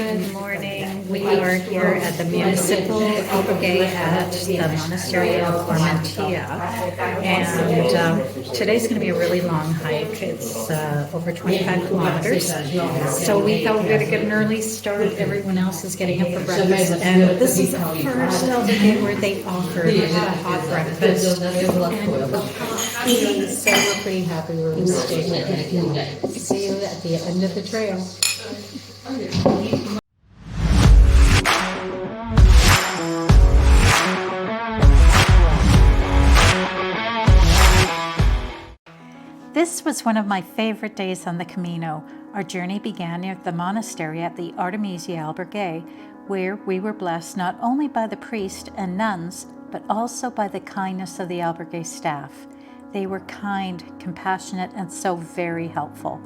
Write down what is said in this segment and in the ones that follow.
Good morning. We are here at the municipal albergue at the Monastery of Armenteira, and today's going to be a really long hike. It's over 25 kilometers, so we thought we'd better get an early start. Everyone else is getting up for breakfast, and this is the first albergue where they offer a hot breakfast and coffee, so we're pretty happy where we stayed. See you at the end of the trail. This was one of my favorite days on the Camino. Our journey began near the monastery at the Artemisia albergue, where we were blessed not only by the priest and nuns, but also by the kindness of the albergue staff. They were kind, compassionate, and so very helpful.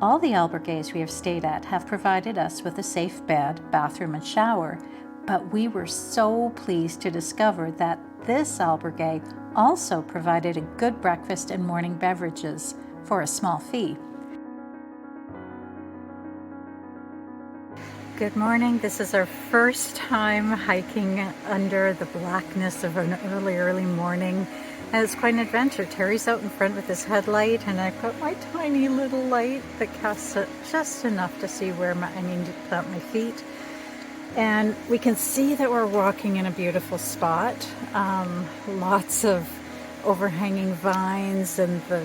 All the albergues we have stayed at have provided us with a safe bed, bathroom, and shower, but we were so pleased to discover that this albergue also provided a good breakfast and morning beverages for a small fee. Good morning. This is our first time hiking under the blackness of an early morning. And it's quite an adventure. Terry's out in front with his headlight, and I've got my tiny little light that casts it just enough to see where I need to plant my feet. And we can see that we're walking in a beautiful spot. Lots of overhanging vines, and the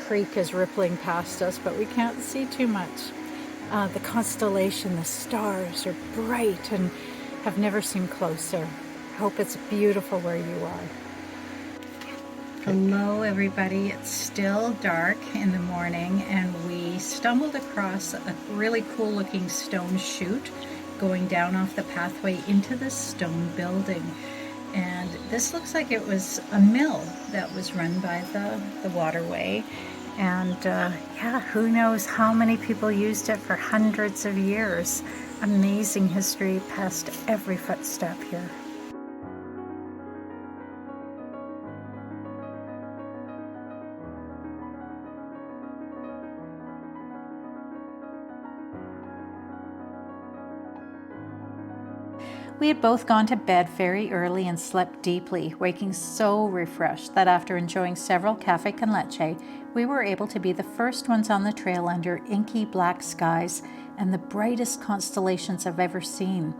creek is rippling past us, but we can't see too much. The constellation, the stars are bright and have never seemed closer. I hope it's beautiful where you are. Hello everybody, it's still dark in the morning, and we stumbled across a really cool looking stone chute going down off the pathway into this stone building. And this looks like it was a mill that was run by the waterway. And who knows how many people used it for hundreds of years. Amazing history past every footstep here. We had both gone to bed very early and slept deeply, waking so refreshed that after enjoying several café con leche, we were able to be the first ones on the trail under inky black skies and the brightest constellations I've ever seen.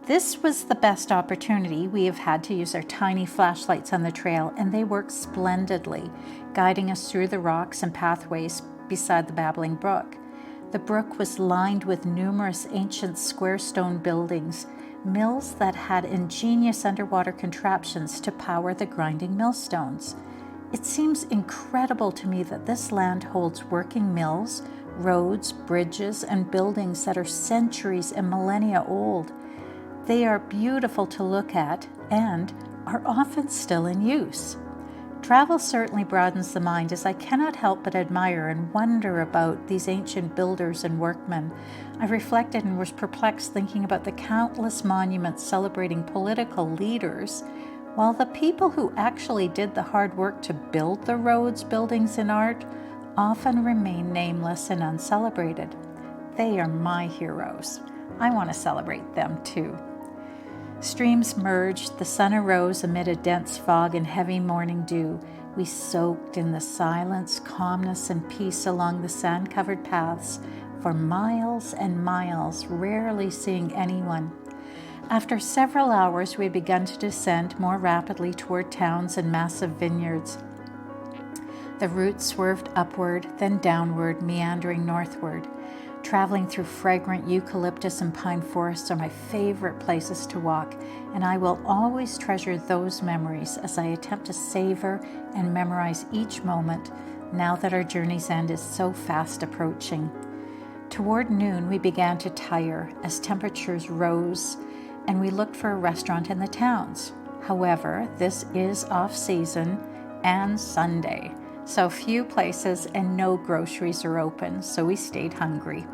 This was the best opportunity we have had to use our tiny flashlights on the trail, and they worked splendidly, guiding us through the rocks and pathways beside the babbling brook. The brook was lined with numerous ancient square stone buildings, mills that had ingenious underwater contraptions to power the grinding millstones. It seems incredible to me that this land holds working mills, roads, bridges, and buildings that are centuries and millennia old. They are beautiful to look at and are often still in use. Travel certainly broadens the mind, as I cannot help but admire and wonder about these ancient builders and workmen. I reflected and was perplexed thinking about the countless monuments celebrating political leaders, while the people who actually did the hard work to build the roads, buildings, and art often remain nameless and uncelebrated. They are my heroes. I want to celebrate them too. Streams merged, the sun arose amid a dense fog and heavy morning dew. We soaked in the silence, calmness, and peace along the sand-covered paths for miles and miles, rarely seeing anyone. After several hours, we had begun to descend more rapidly toward towns and massive vineyards. The route swerved upward, then downward, meandering northward. Traveling through fragrant eucalyptus and pine forests are my favorite places to walk, and I will always treasure those memories as I attempt to savor and memorize each moment now that our journey's end is so fast approaching. Toward noon, we began to tire as temperatures rose, and we looked for a restaurant in the towns. However, this is off-season and Sunday, so few places and no groceries are open, so we stayed hungry.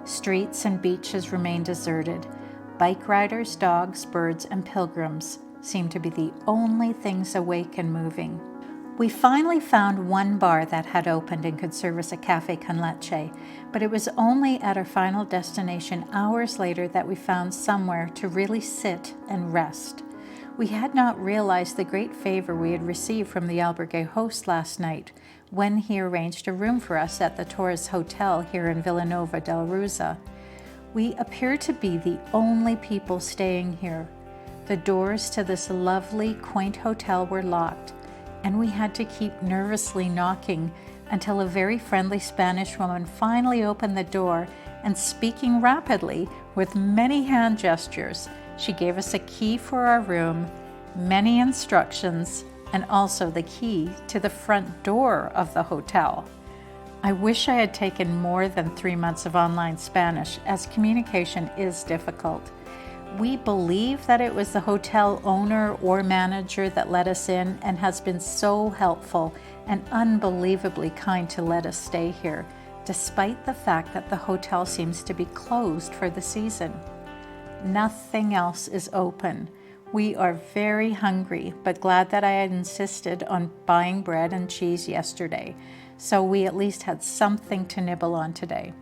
Streets and beaches remained deserted. Bike riders, dogs, birds, and pilgrims seemed to be the only things awake and moving. We finally found one bar that had opened and could service a cafe con leche, but it was only at our final destination hours later that we found somewhere to really sit and rest. We had not realized the great favor we had received from the albergue host last night when he arranged a room for us at the Torres Hotel here in Vilanova de Arousa. We appear to be the only people staying here. The doors to this lovely, quaint hotel were locked, and we had to keep nervously knocking until a very friendly Spanish woman finally opened the door and, speaking rapidly with many hand gestures, she gave us a key for our room, many instructions, and also the key to the front door of the hotel. I wish I had taken more than 3 months of online Spanish, as communication is difficult. We believe that it was the hotel owner or manager that let us in and has been so helpful and unbelievably kind to let us stay here, despite the fact that the hotel seems to be closed for the season. Nothing else is open. We are very hungry, but glad that I had insisted on buying bread and cheese yesterday, so we at least had something to nibble on today.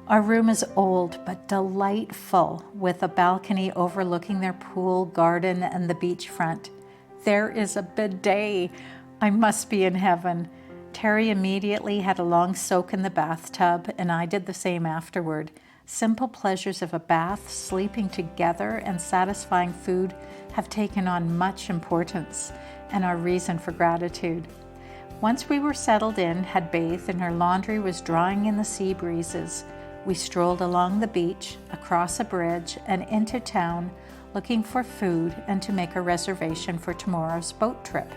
Our room is old but delightful, with a balcony overlooking their pool, garden, and the beachfront. There is a bidet. I must be in heaven. Terry immediately had a long soak in the bathtub, and I did the same afterward. Simple pleasures of a bath, sleeping together, and satisfying food have taken on much importance and are reason for gratitude. Once we were settled in, had bathed, and our laundry was drying in the sea breezes, we strolled along the beach, across a bridge, and into town, looking for food and to make a reservation for tomorrow's boat trip.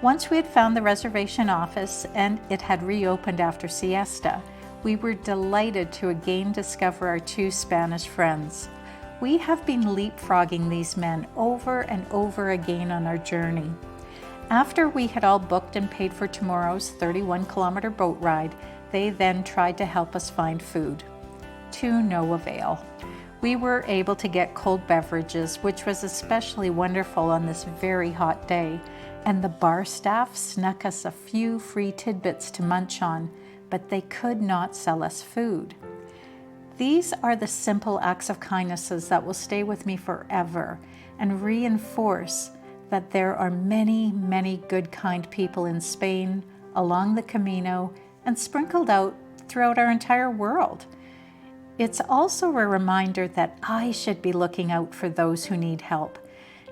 Once we had found the reservation office and it had reopened after siesta, we were delighted to again discover our 2 Spanish friends. We have been leapfrogging these men over and over again on our journey. After we had all booked and paid for tomorrow's 31-kilometer boat ride, they then tried to help us find food. To no avail. We were able to get cold beverages, which was especially wonderful on this very hot day, and the bar staff snuck us a few free tidbits to munch on, but they could not sell us food. These are the simple acts of kindnesses that will stay with me forever and reinforce that there are many, many good, kind people in Spain, along the Camino, and sprinkled out throughout our entire world. It's also a reminder that I should be looking out for those who need help.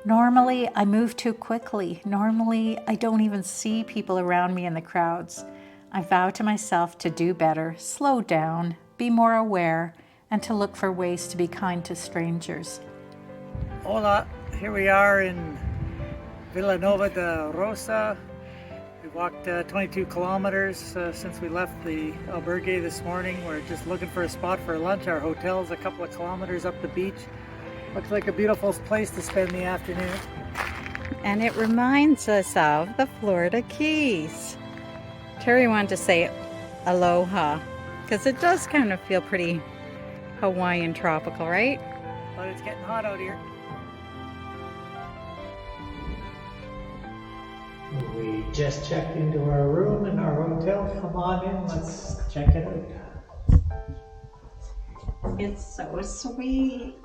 Normally, I move too quickly. Normally, I don't even see people around me in the crowds. I vow to myself to do better, slow down, be more aware, and to look for ways to be kind to strangers. Hola, here we are in Vilanova de Arousa. We walked 22 kilometers since we left the albergue this morning. We're just looking for a spot for lunch. Our hotel's a couple of kilometers up the beach. Looks like a beautiful place to spend the afternoon. And it reminds us of the Florida Keys. Terry wanted to say aloha, because it does kind of feel pretty Hawaiian tropical, right? But it's getting hot out here. We just checked into our room in our hotel. Come on in, let's check it out. It's so sweet.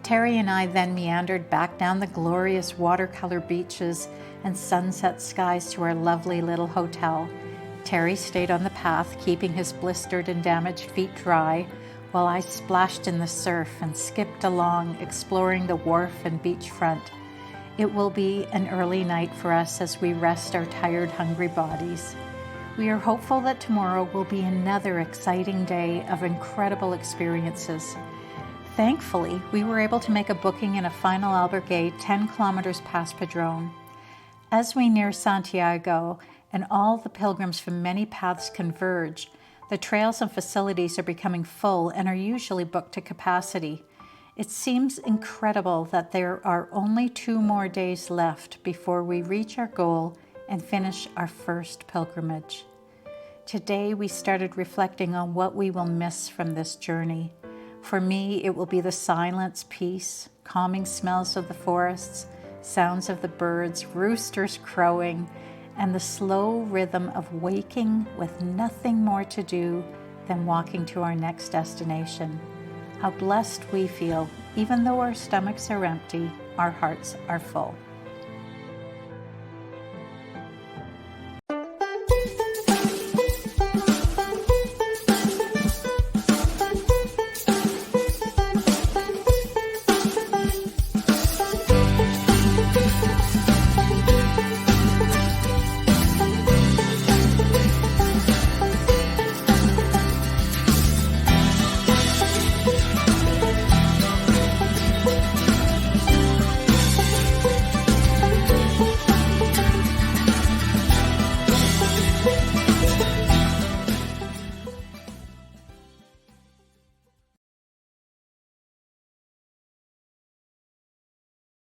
Terry and I then meandered back down the glorious watercolor beaches and sunset skies to our lovely little hotel. Terry stayed on the path, keeping his blistered and damaged feet dry, while I splashed in the surf and skipped along, exploring the wharf and beachfront. It will be an early night for us as we rest our tired, hungry bodies. We are hopeful that tomorrow will be another exciting day of incredible experiences. Thankfully, we were able to make a booking in a final albergue 10 kilometers past Padrón. As we near Santiago and all the pilgrims from many paths converge, The trails and facilities are becoming full and are usually booked to capacity. It seems incredible that there are only 2 more days left before we reach our goal and finish our first pilgrimage. Today we started reflecting on what we will miss from this journey. For me, it will be the silence, peace, calming smells of the forests, sounds of the birds, roosters crowing, and the slow rhythm of waking with nothing more to do than walking to our next destination. How blessed we feel, even though our stomachs are empty, our hearts are full.